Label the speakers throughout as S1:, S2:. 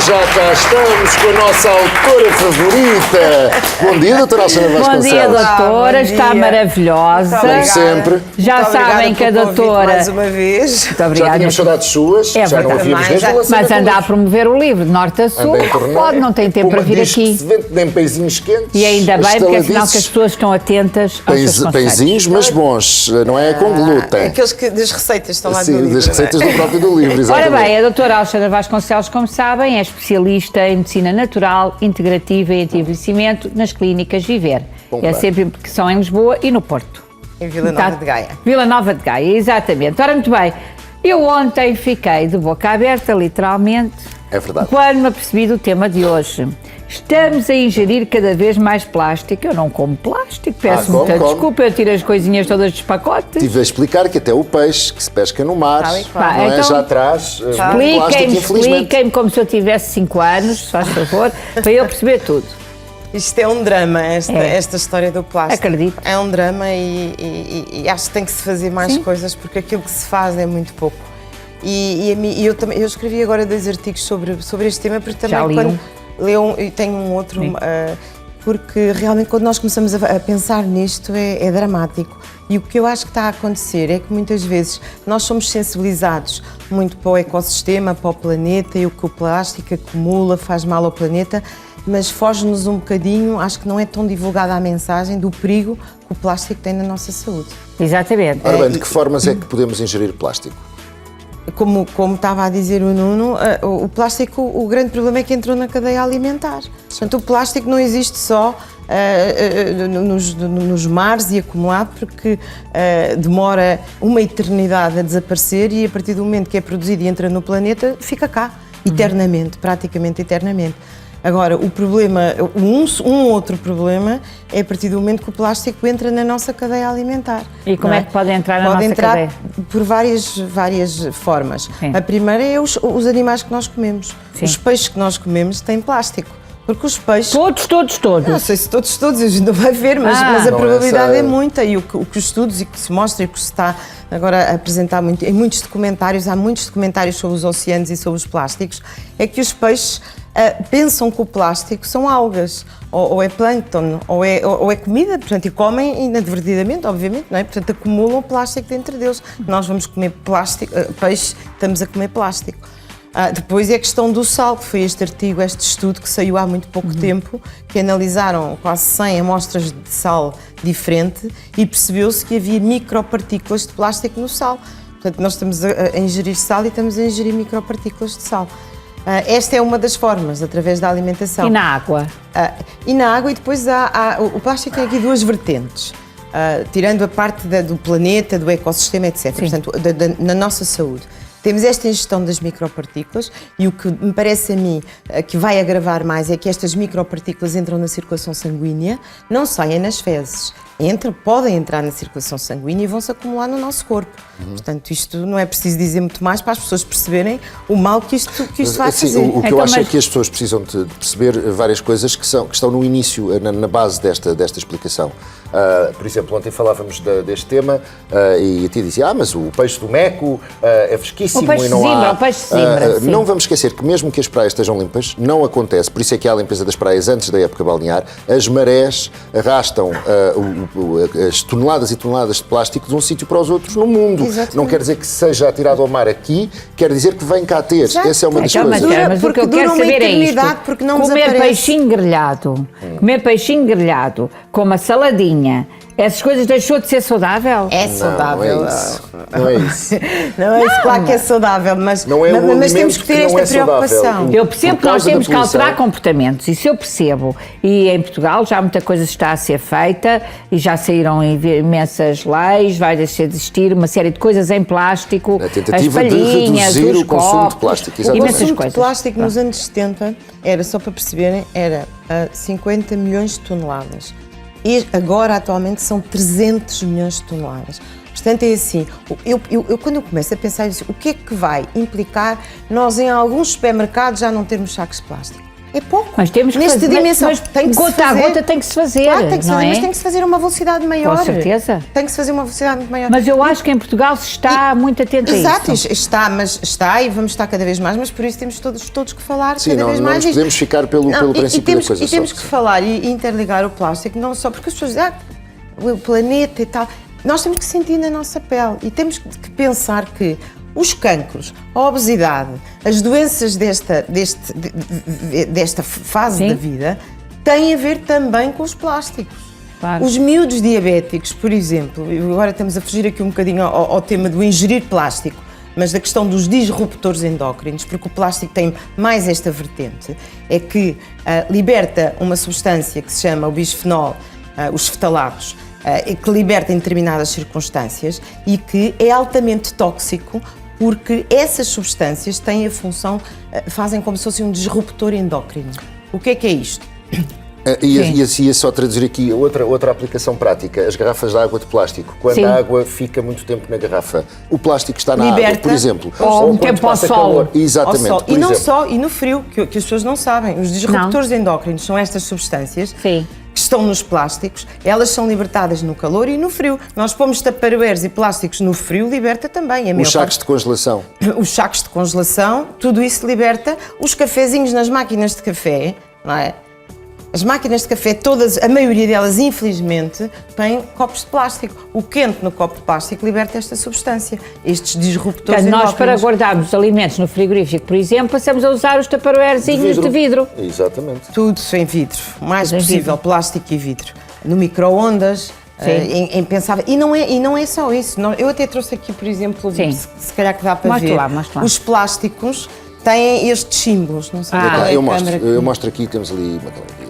S1: já cá estamos com a nossa autora favorita. Bom dia, doutora Alexandra Vasconcelos.
S2: Bom dia, doutora, está maravilhosa.
S1: Como sempre.
S2: Já sabem que a doutora...
S3: mais uma vez.
S2: Muito obrigada.
S1: Já tínhamos saudades suas,
S2: É
S1: já não
S2: verdade.
S1: ouvíamos desde o
S2: Mas
S1: lançamento
S2: anda
S1: do
S2: a
S1: livro.
S2: promover o livro de norte a sul,
S1: Anda em turnê.
S2: pode, não tem tempo para vir
S1: Diz que
S2: aqui.
S1: se vende nem pãezinhos quentes.
S2: E ainda bem, porque afinal que as
S1: estaladiços.
S2: pessoas estão atentas aos seus conselhos.
S1: Pãezinhos, mas bons, não é com glúten.
S3: Aqueles que das receitas estão lá no
S1: Sim,
S3: livro.
S1: das receitas do próprio do livro,
S2: Ora
S1: exatamente.
S2: bem, a doutora Alexandra Vasconcelos, como sabem, é especialista em medicina natural, integrativa e anti-envelhecimento nas clínicas Viver.
S1: Bom,
S2: É
S1: claro.
S2: sempre que são em Lisboa e no Porto.
S3: Em Vila Nova de Gaia.
S2: Vila Nova de Gaia, exatamente. Ora, muito bem, eu ontem fiquei de boca aberta, literalmente,
S1: É verdade.
S2: quando me apercebi do tema de hoje. Estamos a ingerir cada vez mais plástico. Eu não como plástico, peço
S1: come,
S2: muita
S1: come.
S2: desculpa, eu tiro as coisinhas todas dos pacotes.
S1: Estive a explicar que até o peixe que se pesca no mar,
S3: Tal e qual.
S1: não é?
S2: Então,
S1: Já traz muito plástico, infelizmente.
S2: Expliquem-me como se eu tivesse 5 anos, se faz favor, para eu perceber tudo.
S3: Isto é um drama, esta
S2: É.
S3: história do plástico.
S2: Acredito.
S3: É um drama e acho que tem que se fazer mais coisas porque aquilo que se faz é muito pouco. Eu escrevi agora 2 artigos sobre este tema, porque também
S2: Já li
S3: quando leio e tenho um outro, porque realmente quando nós começamos a pensar nisto é dramático. E o que eu acho que está a acontecer é que muitas vezes nós somos sensibilizados muito para o ecossistema, para o planeta e o que o plástico acumula, faz mal ao planeta, mas foge-nos um bocadinho, acho que não é tão divulgada a mensagem do perigo que o plástico tem na nossa saúde.
S2: Exatamente.
S1: Ora bem, de que formas é que podemos ingerir plástico?
S3: Como estava a dizer o Nuno, o plástico, o grande problema é que entrou na cadeia alimentar. Portanto, o plástico não existe só nos mares e acumulado, porque demora uma eternidade a desaparecer e a partir do momento que é produzido e entra no planeta, fica cá, eternamente, praticamente eternamente. Agora, o problema, um outro problema é a partir do momento que o plástico entra na nossa cadeia alimentar.
S2: E como
S3: não
S2: é que pode entrar na
S3: Pode
S2: nossa
S3: entrar
S2: cadeia?
S3: por várias formas.
S2: Sim.
S3: A primeira é os animais que nós comemos.
S2: Sim.
S3: Os peixes que nós comemos têm plástico. Porque os peixes...
S2: Todos.
S3: Não sei se todos, a gente não vai ver, mas a
S1: Não é
S3: probabilidade
S1: essa-
S3: é muita. E o que os estudos e que se mostra e que se está agora a apresentar muito, em muitos documentários, há muitos documentários sobre os oceanos e sobre os plásticos, é que os peixes pensam que o plástico são algas, ou é plâncton, ou é comida, portanto, e comem inadvertidamente, obviamente, não é? Portanto, acumulam plástico dentro deles. Nós vamos comer plástico, peixe, estamos a comer plástico. Depois é a questão do sal, que foi este artigo, este estudo que saiu há muito pouco tempo, que analisaram quase 100 amostras de sal diferente e percebeu-se que havia micropartículas de plástico no sal. Portanto, nós estamos a ingerir sal e estamos a ingerir micropartículas de sal. Esta é uma das formas, através da alimentação.
S2: E na água?
S3: E na água, e depois o plástico tem aqui 2 vertentes, tirando a parte do planeta, do ecossistema, etc.
S2: Sim.
S3: Portanto, na nossa saúde. Temos esta ingestão das micropartículas e o que me parece a mim que vai agravar mais é que estas micropartículas entram na circulação sanguínea, não saem nas fezes, podem entrar na circulação sanguínea e vão-se acumular no nosso corpo. Portanto, isto não é preciso dizer muito mais para as pessoas perceberem o mal que isto vai
S1: Sim,
S3: fazer.
S1: o que eu
S2: Então,
S1: acho é
S2: mas-
S1: que as pessoas precisam de perceber várias coisas que estão no início, na base desta explicação. Por exemplo, ontem falávamos deste tema e a ti dizia, mas o peixe do Meco é fresquíssimo
S2: O peixe
S1: e não
S2: de Zimbra,
S1: há...
S2: o peixe de Zimbra, sim.
S1: Não vamos esquecer que mesmo que as praias estejam limpas, não acontece, por isso é que há a limpeza das praias antes da época balnear, as marés arrastam as toneladas e toneladas de plástico de um sítio para os outros no mundo.
S3: Exatamente.
S1: Não quer dizer que seja atirado ao mar aqui, quer dizer que vem cá ter.
S3: Exato.
S1: Essa é uma das
S2: Então,
S1: coisas.
S2: mas o que eu
S3: porque
S2: quero
S3: dura uma
S2: saber é isto.
S3: eternidade, porque não
S2: comer
S3: desaparece.
S2: peixinho grelhado com uma saladinha, essas coisas deixou de ser saudável?
S3: É saudável.
S1: Não é isso. Não é isso.
S3: Não é isso, claro que é saudável, mas,
S1: Não é um
S3: mas temos
S1: alimento
S3: que ter
S1: que não
S3: esta
S1: é saudável.
S3: preocupação.
S2: Eu percebo
S1: Por
S2: que nós
S1: causa da
S2: temos que
S1: poluição.
S2: alterar comportamentos, isso eu percebo. E em Portugal já muita coisa está a ser feita e já saíram imensas leis, vai deixar de existir uma série de coisas em plástico,
S1: Na
S2: as
S1: tentativa de
S2: palhinhas,
S1: reduzir
S2: os
S1: o consumo de
S2: copos,
S1: plástico,
S3: O
S1: exatamente.
S2: imensas
S3: consumo de
S2: coisas.
S3: plástico nos anos 70 era, só para perceberem, era 50 milhões de toneladas. E agora, atualmente, são 300 milhões de toneladas. Portanto, é assim, quando eu começo a pensar nisso, o que é que vai implicar nós em alguns supermercados já não termos sacos de plástico? É pouco.
S2: Mas temos que
S3: Nesta
S2: fazer,
S3: dimensão.
S2: mas
S3: tem que se
S2: gota
S3: fazer.
S2: a gota tem que se fazer,
S3: Claro, tem que se
S2: não
S3: fazer,
S2: é?
S3: mas tem que se fazer a uma velocidade maior.
S2: Com certeza.
S3: Tem que se fazer uma velocidade muito maior.
S2: Mas eu acho que em Portugal se está muito atento a
S3: Exato,
S2: isso.
S3: está e vamos estar cada vez mais, mas por isso temos todos que falar
S1: Sim,
S3: cada
S1: não,
S3: vez
S1: não
S3: mais.
S1: nos podemos ficar pelo princípio da coisa
S3: E temos
S1: só.
S3: que falar e interligar o plástico, não só porque as pessoas dizem, o planeta e tal. Nós temos que sentir na nossa pele e temos que pensar que os cancros, a obesidade, as doenças desta fase
S2: Sim.
S3: da vida têm a ver também com os plásticos.
S2: Claro.
S3: Os miúdos diabéticos, por exemplo, e agora estamos a fugir aqui um bocadinho ao tema do ingerir plástico, mas da questão dos disruptores endócrinos, porque o plástico tem mais esta vertente, é que liberta uma substância que se chama o bisfenol, os ftalatos, que liberta em determinadas circunstâncias e que é altamente tóxico porque essas substâncias têm a função, fazem como se fosse um disruptor endócrino. O que é isto?
S1: E assim, só traduzir aqui outra aplicação prática, as garrafas de água de plástico. Quando
S2: Sim.
S1: a água fica muito tempo na garrafa, o plástico está na água,
S3: Liberta.
S1: por exemplo.
S2: Ou um
S1: quando
S2: tempo ao
S1: passa
S2: sol.
S1: calor. Exatamente.
S3: Ao sol.
S1: por
S3: E não
S1: exemplo.
S3: só, e no frio, que as pessoas não sabem. Os disruptores endócrinos são estas substâncias
S2: Sim.
S3: que estão nos plásticos, elas são libertadas no calor e no frio. Nós pomos tupperwares e plásticos no frio, liberta também.
S1: Os sacos de congelação.
S3: Os sacos de congelação, tudo isso liberta. Os cafezinhos nas máquinas de café, não é? As máquinas de café, todas, a maioria delas, infelizmente, têm copos de plástico. O quente no copo de plástico liberta esta substância, estes disruptores
S2: Portanto, nós para
S3: endócrinos.
S2: guardarmos alimentos no frigorífico, por exemplo, passamos a usar os tupperwarezinhos de vidro.
S1: Exatamente.
S3: Tudo em vidro, o mais
S2: Tudo em
S3: possível,
S2: vidro.
S3: plástico e vidro. No micro-ondas, em pensável. E não é só isso. Eu até trouxe aqui, por exemplo,
S2: Sim.
S3: se calhar que dá para
S2: Mostra
S3: ver.
S2: lá, mostra lá.
S3: Os plásticos têm estes símbolos. Não sei qual é a
S1: eu
S3: câmara
S1: mostro aqui, temos ali uma câmera aqui.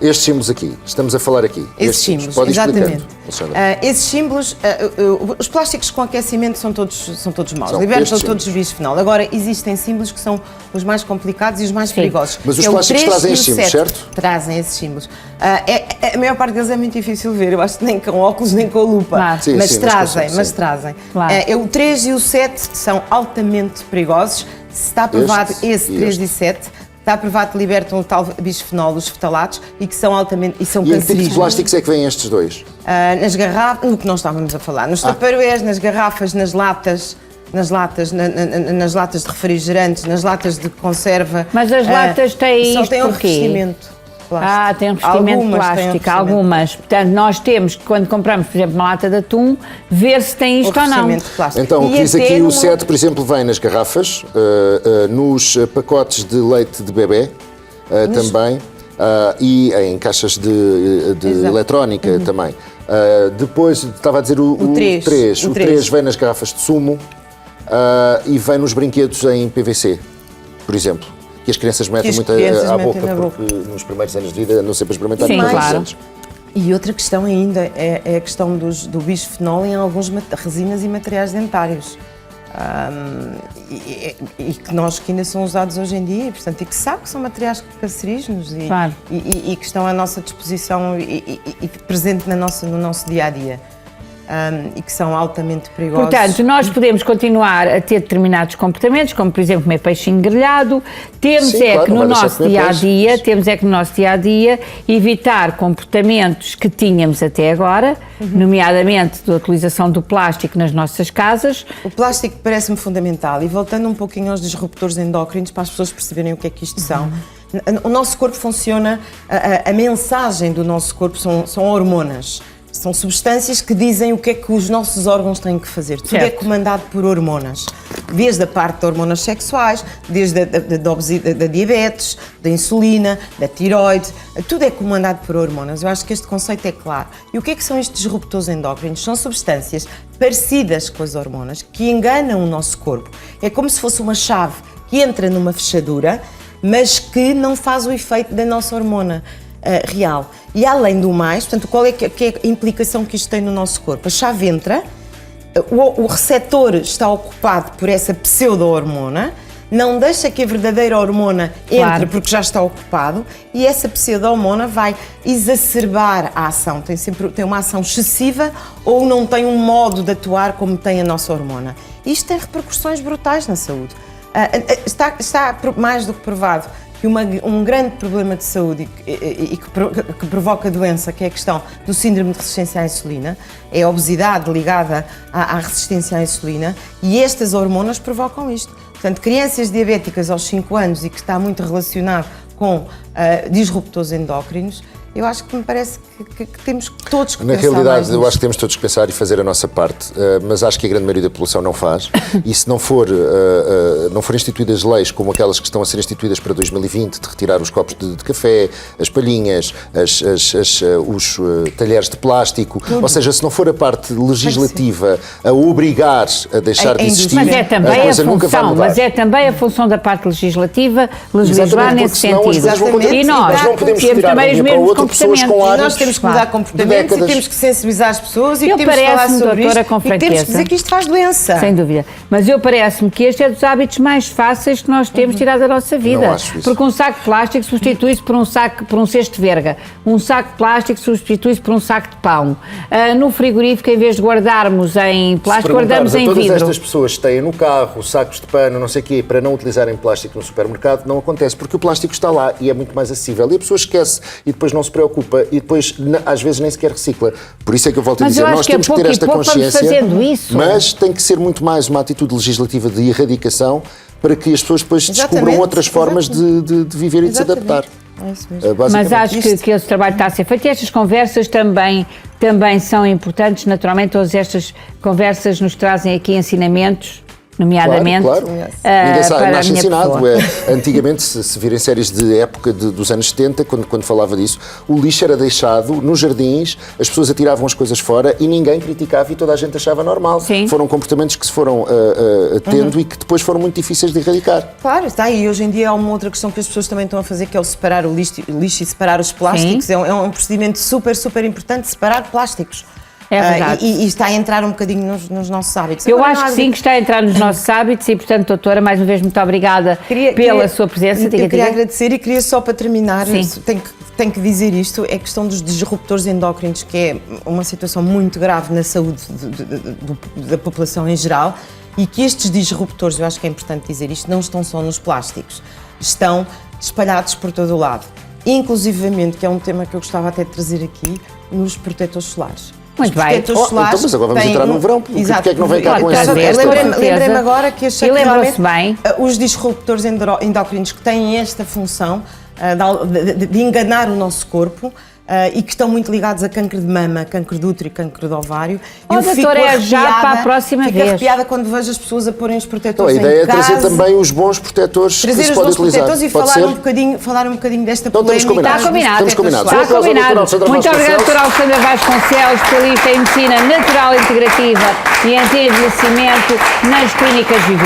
S1: Estes símbolos aqui, estamos a falar aqui.
S3: Esses
S1: Estes
S3: símbolos,
S1: Pode ir
S3: exatamente.
S1: explicando, Alexandra.
S3: Esses símbolos, os plásticos com aquecimento são todos maus,
S1: São
S3: libertam
S1: estes
S3: todos os bisfenol. Agora, existem símbolos que são os mais complicados e os mais perigosos.
S1: Mas os
S3: É o
S1: plásticos
S3: 3
S1: trazem
S3: e o
S1: estes símbolos,
S3: 7.
S1: certo?
S3: Trazem esses símbolos. A maior parte deles é muito difícil ver, eu acho que nem com óculos nem com a lupa.
S2: Claro.
S1: Sim,
S3: mas
S1: sim,
S3: trazem,
S1: sim.
S3: mas trazem.
S2: Claro.
S3: O 3 e o 7 são altamente perigosos. Se está provado esse 3 e 7, está provado que libertam o tal bisfenol, os ftalatos, e que são altamente
S1: E
S3: e são
S1: em que tipo de
S3: cancerígenos.
S1: plásticos é que vêm estes dois?
S3: Nas garrafas, o que nós estávamos a falar, nos tupperwares, nas garrafas, nas latas, nas latas de refrigerantes, nas latas de conserva.
S2: Mas as latas têm
S3: só
S2: isto
S3: têm um
S2: porquê?
S3: revestimento plástico.
S2: Tem um revestimento
S3: Algumas têm um
S2: plástico,
S3: revestimento.
S2: algumas. Portanto, nós temos que, quando compramos, por exemplo, uma lata de atum, ver se tem isto ou não.
S3: Revestimento plástico.
S1: Então, o
S3: E
S1: que diz
S3: até
S1: aqui, o
S3: numa-
S1: 7, por exemplo, vem nas garrafas, nos pacotes de leite de bebê também, e em caixas de
S3: Exato.
S1: eletrónica também. Depois, estava a dizer o 3.
S3: O
S1: O
S3: 3.
S1: 3 vem nas garrafas de sumo e vem nos brinquedos em PVC, por exemplo. Que as crianças metem
S3: as
S1: muito
S3: crianças
S1: à
S3: metem
S1: boca,
S3: na
S1: porque nos primeiros anos de vida não sempre experimentar
S2: Sim,
S1: mais
S2: claro.
S1: anos.
S3: E outra questão ainda é a questão do bisfenol em alguns resinas e materiais dentários. E que ainda são usados hoje em dia, portanto, e que sabe que são materiais cancerígenos
S2: Claro.
S3: e que estão à nossa disposição e presente no nosso dia a dia. E que são altamente perigosos.
S2: Portanto, nós podemos continuar a ter determinados comportamentos, como por exemplo comer peixinho grelhado. Temos
S1: Sim,
S2: é
S1: claro,
S2: que
S1: não
S2: no
S1: vai deixar de
S2: nosso
S1: comer
S2: dia-a-dia,
S1: peixe.
S2: temos é que no nosso dia-a-dia evitar comportamentos que tínhamos até agora, nomeadamente da utilização do plástico nas nossas casas.
S3: O plástico parece-me fundamental e voltando um pouquinho aos disruptores endócrinos para as pessoas perceberem o que é que isto são. O nosso corpo funciona, a mensagem do nosso corpo são hormonas. São substâncias que dizem o que é que os nossos órgãos têm que fazer. Tudo é
S2: Certo.
S3: comandado por hormonas. Desde a parte de hormonas sexuais, desde da diabetes, da insulina, da tiroide, tudo é comandado por hormonas. Eu acho que este conceito é claro. E o que é que são estes disruptores endócrinos? São substâncias parecidas com as hormonas que enganam o nosso corpo. É como se fosse uma chave que entra numa fechadura, mas que não faz o efeito da nossa hormona real. E além do mais, portanto, qual é que é a implicação que isto tem no nosso corpo? A chave entra, o receptor está ocupado por essa pseudo-hormona, não deixa que a verdadeira hormona entre
S2: Claro.
S3: porque já está ocupado e essa pseudo-hormona vai exacerbar a ação, tem uma ação excessiva ou não tem um modo de atuar como tem a nossa hormona. Isto tem repercussões brutais na saúde. Está mais do que provado que um grande problema de saúde que provoca doença, que é a questão do síndrome de resistência à insulina, é a obesidade ligada à resistência à insulina, e estas hormonas provocam isto. Portanto, crianças diabéticas aos 5 anos e que está muito relacionado com disruptores endócrinos, eu acho que me parece que temos todos que
S1: Na
S3: pensar
S1: realidade,
S3: mais
S1: eu
S3: nisto.
S1: acho que temos todos que pensar e fazer a nossa parte, mas acho que a grande maioria da população não faz. E se não forem instituídas leis como aquelas que estão a ser instituídas para 2020, de retirar os copos de café, as palhinhas, os talheres de plástico, ou seja, se não for a parte legislativa a obrigar a deixar de existir,
S2: Mas é também
S1: a coisa nunca vai mudar.
S2: mas é também a função da parte legislativa legislar
S1: Exatamente,
S2: nesse
S1: porque senão as
S2: sentido.
S1: coisas vão continuar.
S2: E nós
S1: Nós não podemos
S2: temos
S1: tirar de um
S2: também os
S1: dia para o
S2: mesmos
S1: outro pessoas com
S2: comportamentos.
S1: hábitos
S3: Nós temos que mudar
S2: Claro.
S3: comportamentos e
S1: décadas.
S3: temos que sensibilizar as pessoas e
S2: Eu
S3: temos que falar
S2: parece-me,
S3: sobre
S2: doutora,
S3: isto
S2: com
S3: e temos que
S2: franqueza.
S3: dizer que isto faz doença.
S2: Sem dúvida. Mas eu parece-me que este é dos hábitos mais fáceis que nós temos tirado da nossa vida.
S1: Não acho isso.
S2: Porque um saco de plástico substitui-se por um cesto de verga. Um saco de plástico substitui-se por um saco de pão. No frigorífico, em vez de guardarmos em plástico, guardamos em
S1: todas
S2: vidro.
S1: estas pessoas que têm no carro sacos de pano, não sei o quê, para não utilizarem plástico no supermercado, não acontece, porque o plástico está lá e é muito mais acessível. E a pessoa esquece e depois não se preocupa e depois, às vezes, nem sequer recicla. Por isso é que eu volto a
S2: Mas
S1: dizer,
S2: eu acho
S1: nós
S2: que a
S1: temos que ter
S2: pouco e
S1: esta
S2: pouco vamos
S1: consciência,
S2: fazendo isso.
S1: mas tem que ser muito mais uma atitude legislativa de erradicação para que as pessoas depois descubram
S3: Exatamente,
S1: outras formas de viver e de se adaptar.
S3: É isso mesmo.
S2: Mas
S1: Basicamente.
S2: acho que esse trabalho está a ser feito e estas conversas também são importantes. Naturalmente, todas estas conversas nos trazem aqui ensinamentos, nomeadamente
S1: Claro. Ninguém sabe,
S2: para a
S1: nasce
S2: minha
S1: ensinado.
S2: pessoa.
S1: Antigamente, se virem séries de época dos anos 70, quando falava disso, o lixo era deixado nos jardins, as pessoas atiravam as coisas fora e ninguém criticava e toda a gente achava normal.
S2: Sim.
S1: Foram comportamentos que se foram tendo e que depois foram muito difíceis de erradicar.
S3: Claro, está aí. Hoje em dia há uma outra questão que as pessoas também estão a fazer, que é o separar o lixo e separar os plásticos.
S2: Sim.
S3: É um procedimento super importante, separar plásticos.
S2: É verdade.
S3: E está a entrar um bocadinho nos nossos hábitos.
S2: Eu
S3: Agora,
S2: acho
S3: não há
S2: que sim, que está a entrar nos nossos hábitos e, portanto, doutora, mais uma vez, muito obrigada pela sua presença.
S3: Eu queria agradecer e queria só para terminar,
S2: Sim.
S3: tenho que dizer isto, é a questão dos disruptores endócrinos, que é uma situação muito grave na saúde da população em geral, e que estes disruptores, eu acho que é importante dizer isto, não estão só nos plásticos, estão espalhados por todo o lado. Inclusivamente, que é um tema que eu gostava até de trazer aqui, nos protetores solares.
S2: Muito
S3: Os
S2: bem.
S3: protetores solares
S1: Então, mas agora vamos
S3: têm
S1: entrar no verão. Porque
S3: Exato.
S1: é que não vem cá
S2: Claro,
S1: com
S2: está
S1: essa...
S2: a ver.
S3: Lembrei-me agora que achei
S2: E
S3: que
S2: lembrou-se
S3: realmente
S2: bem.
S3: os disruptores endócrinos que têm esta função de enganar o nosso corpo e que estão muito ligados a câncer de mama, câncer de útero e câncer de ovário.
S2: Oh,
S3: eu fico
S2: doutora, é já
S3: arrepiada,
S2: para a próxima
S3: fico
S2: vez.
S3: arrepiada quando vejo as pessoas a porem os
S1: Então,
S3: protetores
S1: a ideia
S3: em
S1: é trazer
S3: casa.
S1: também os bons protetores que
S3: Trazer
S1: se
S3: os
S1: podem
S3: bons
S1: utilizar.
S3: protetores e
S1: Pode
S3: falar um bocadinho desta
S1: Então, estamos
S3: polémica.
S1: combinados.
S2: Está combinado.
S1: Estamos combinados.
S2: Está
S1: Um aplauso ao
S2: combinado.
S1: doutora
S2: Muito obrigada,
S1: Vasconcelos.
S2: doutora Alexandra Vasconcelos, especialista em medicina natural integrativa e anti-envelhecimento nas clínicas Viver.